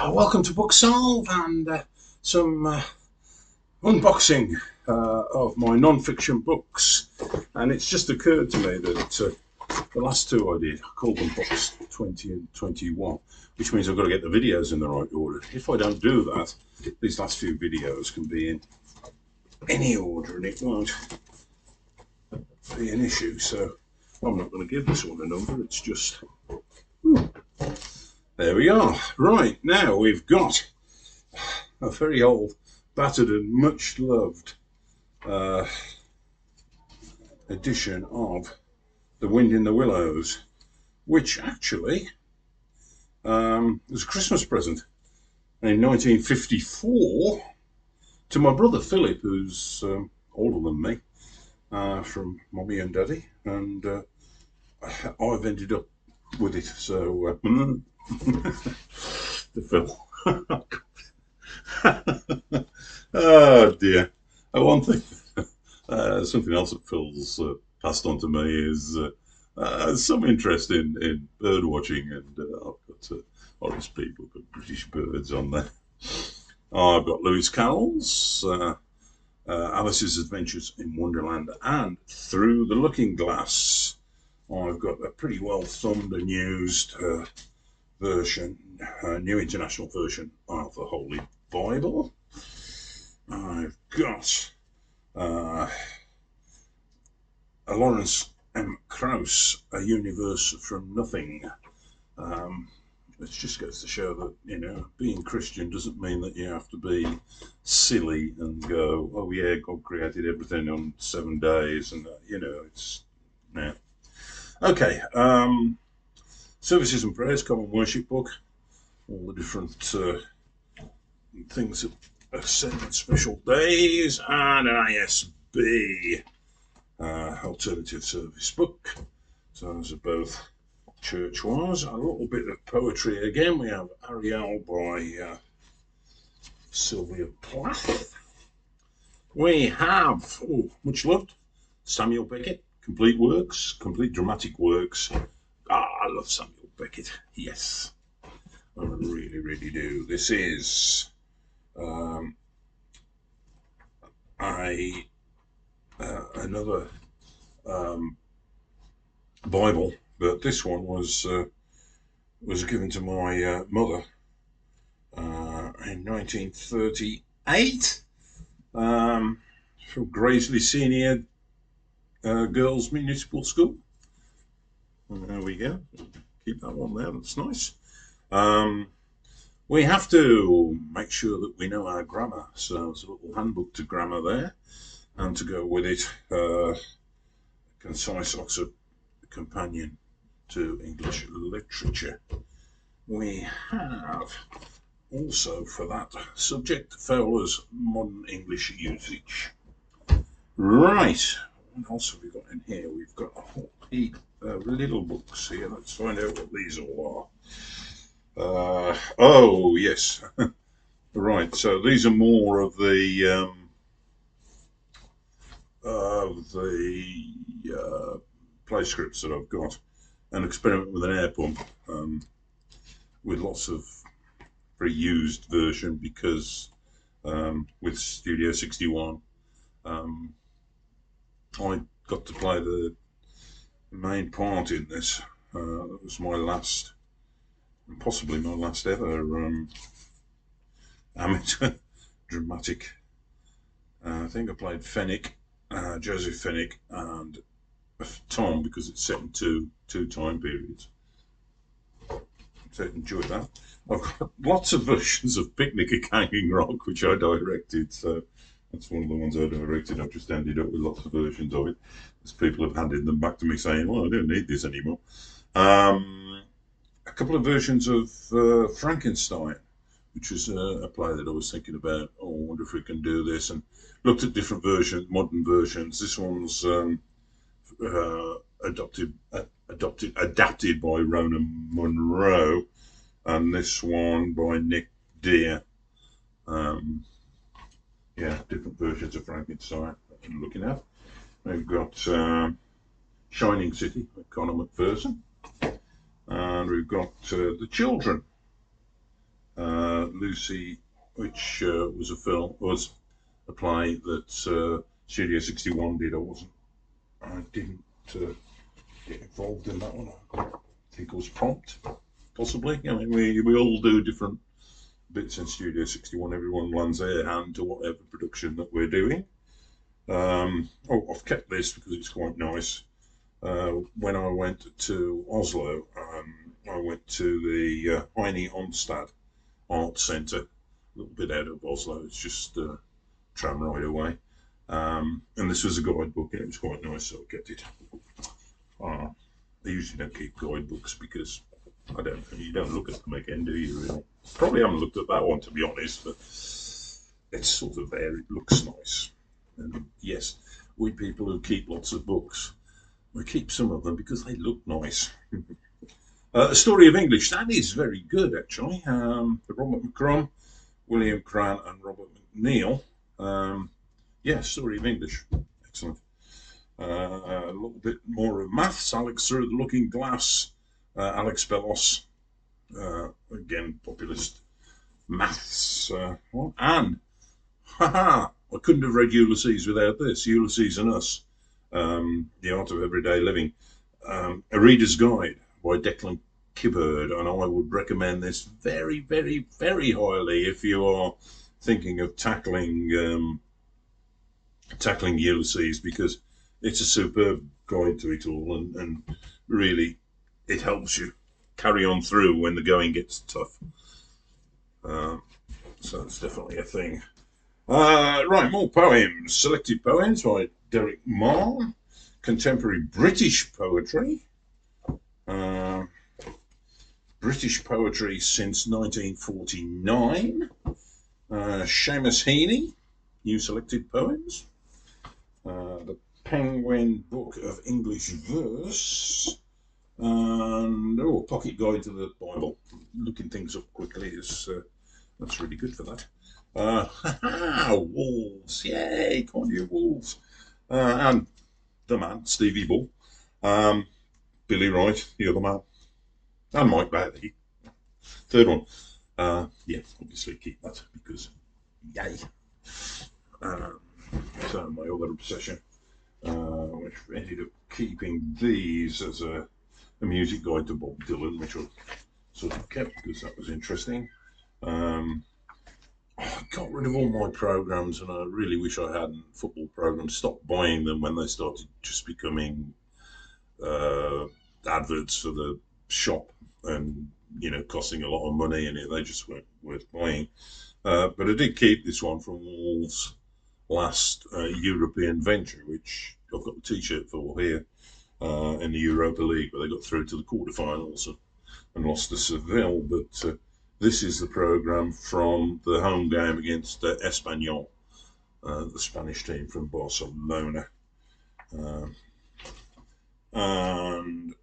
Welcome to Book Solve and some unboxing of my non-fiction books. And it's just occurred to me that the last two I did, I called them books 20 and 21, which means I've got to get the videos in the right order. If I don't do that, these last few videos can be in any order and it won't be an issue. So I'm not going to give this one a number, it's just... There we are. Right, now we've got a very old, battered and much loved edition of The Wind in the Willows, which actually was a Christmas present in 1954 to my brother Philip, who's older than me, from Mummy and Daddy, and I've ended up with it, so the film. Oh dear. One thing, something else that Phil's passed on to me is some interest in bird watching, and I've got Horace People, got British birds on there. I've got Lewis Carroll's Alice's Adventures in Wonderland and Through the Looking Glass. I've got a pretty well thumbed and used version, New International Version of the Holy Bible. I've got a Lawrence M. Krauss, A Universe from Nothing. It just goes to show that, you know, being Christian doesn't mean that you have to be silly and go, oh yeah, God created everything on 7 days, and you know, it's yeah. Okay, Services and Prayers, Common Worship Book, all the different things that are said on special days, and an ISB Alternative Service Book. So those are both church-wise. A little bit of poetry again. We have Ariel by Sylvia Plath. We have, much loved, Samuel Beckett. Complete works, complete dramatic works. I love Samuel Beckett. Yes, I really, really do. This is another Bible, but this one was given to my mother in 1938 from Graiseley Senior Girls Municipal School. And there we go. Keep that one there. That's nice. We have to make sure that we know our grammar. So there's a little handbook to grammar there, and to go with it, Concise Oxford Companion to English Literature. We have also, for that subject, Fowler's Modern English Usage. Right. What else have we got in here? We've got a whole heap of little books here. Let's find out what these all are. Oh, yes. Right, so these are more of the play scripts that I've got. An Experiment with an Air Pump, with lots of very used version, because with Studio 61 I got to play the main part in this. That was my last, and possibly my last ever amateur dramatic. I think I played Fenwick, Joseph Fenwick, and Tom, because it's set in two time periods. So I enjoyed that. I've got lots of versions of Picnic at Hanging Rock, which I directed, so that's one of the ones I directed. I've just ended up with lots of versions of it, as people have handed them back to me saying, well, I don't need this anymore. A couple of versions of Frankenstein, which was a play that I was thinking about. Oh, I wonder if we can do this, and looked at different versions, modern versions. This one's adapted by Ronan Munro, and this one by Nick Dear. Yeah, different versions of Frankenstein that I'm looking at. We've got Shining City by Conor McPherson, and we've got The Children, Lucy, which was a play that Studio 61 did. I didn't get involved in that one. I think it was prompt, possibly. I mean, we all do different bits in Studio 61. Everyone lends their hand to whatever production that we're doing. I've kept this because it's quite nice. When I went to Oslo, I went to the Heine Onstad Art Centre, a little bit out of Oslo. It's just a tram ride away. And this was a guidebook, and it was quite nice, so I kept it. I usually don't keep guidebooks because you don't look at them again, do you? Really? Probably haven't looked at that one, to be honest, but it's sort of there. It looks nice. And yes, we people who keep lots of books, we keep some of them because they look nice. A Story of English, that is very good, actually. Robert McCrum, William Cran, and Robert McNeill. Yeah, Story of English, excellent. A little bit more of maths, Alex Through the Looking Glass, Alex Bellos, again, populist maths. And, haha, I couldn't have read Ulysses without this, Ulysses and Us, The Art of Everyday Living. A Reader's Guide by Declan Kibbard, and I would recommend this very, very, very highly if you are thinking of tackling Ulysses, because it's a superb guide to it all, and really it helps you carry on through when the going gets tough. So it's definitely a thing. Right, more poems. Selected poems by Derek Marr. Contemporary British poetry. British poetry since 1949. Seamus Heaney, New Selected Poems. The Penguin Book of English Verse. And a pocket guide to the Bible. Looking things up quickly is that's really good for that. Wolves, yay! Can't you Wolves? And the man Stevie Bull, Billy Wright, the other man, and Mike Bailey. Third one. Yeah, obviously keep that because yay. So my other obsession, which ended up keeping these as a music guide to Bob Dylan, which I sort of kept because that was interesting. I got rid of all my programs, and I really wish I hadn't. Football programs, stopped buying them when they started just becoming adverts for the shop, and costing a lot of money, and they just weren't worth buying. But I did keep this one from Wolves' last European venture, which I've got the T-shirt for here, in the Europa League, where they got through to the quarterfinals and lost to Seville. But this is the programme from the home game against Espanyol, the Spanish team from Barcelona. And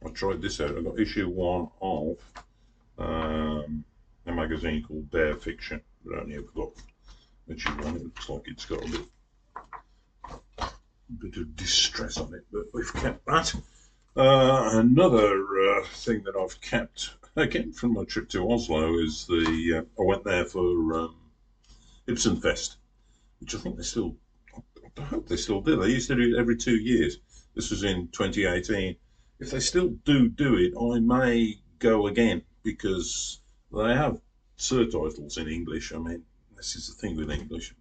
I tried this out. I got issue 1 of a magazine called Bear Fiction, but I only ever got issue 1. It looks like it's got a bit of distress on it, but we've kept that. Another thing that I've kept, again from my trip to Oslo, is I went there for Ibsen Fest, which I think they still, I hope they still do. They used to do it every 2 years. This was in 2018. If they still do it, I may go again, because they have subtitles in English. I mean, this is the thing with English.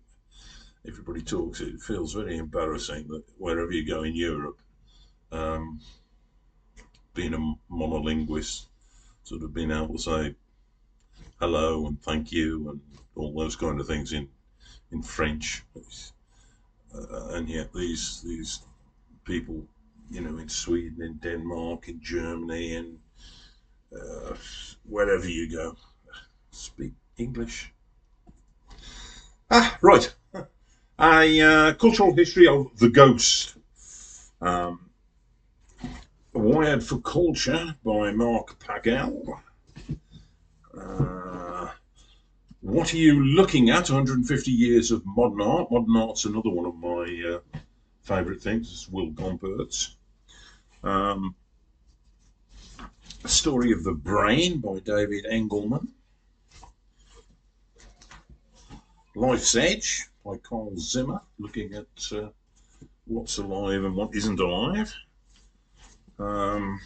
Everybody talks it. It feels very embarrassing that wherever you go in Europe, being a monolinguist, sort of being able to say hello and thank you and all those kind of things in French, and yet these people, in Sweden, in Denmark, in Germany, and wherever you go, speak English. Right. A cultural history of the ghost. Wired for Culture by Mark Pagel. What Are You Looking At? 150 Years of Modern Art. Modern Art's another one of my favourite things. It's Will Gompertz. The Story of the Brain by David Engelman. Life's Edge by Carl Zimmer, looking at what's alive and what isn't alive. How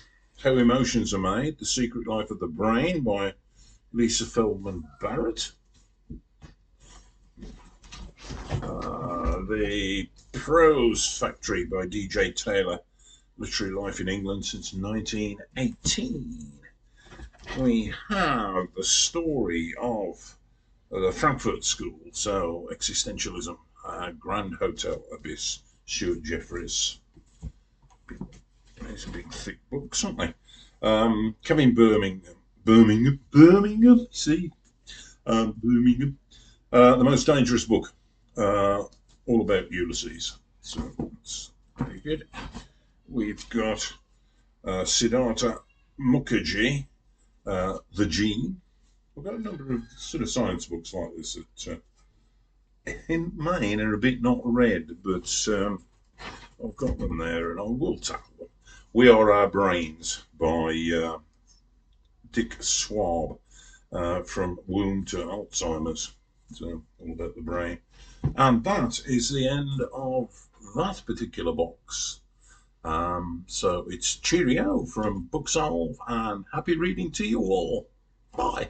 Emotions Are Made, The Secret Life of the Brain by Lisa Feldman Barrett. The Prose Factory by D.J. Taylor, Literary Life in England since 1918. We have the story of the Frankfurt School, so Existentialism, Grand Hotel Abyss, Stuart Jeffries. These are big, thick books, aren't they? Kevin Birmingham, see? Birmingham. The Most Dangerous Book, all about Ulysses. So that's very good. We've got Siddhartha Mukherjee, The Gene. We've got a number of sort of science books like this that in main are a bit not read, but I've got them there and I will tackle them. We Are Our Brains by Dick Schwab, From Womb to Alzheimer's. So all about the brain. And that is the end of that particular box. So it's cheerio from Booksolve and happy reading to you all. Bye.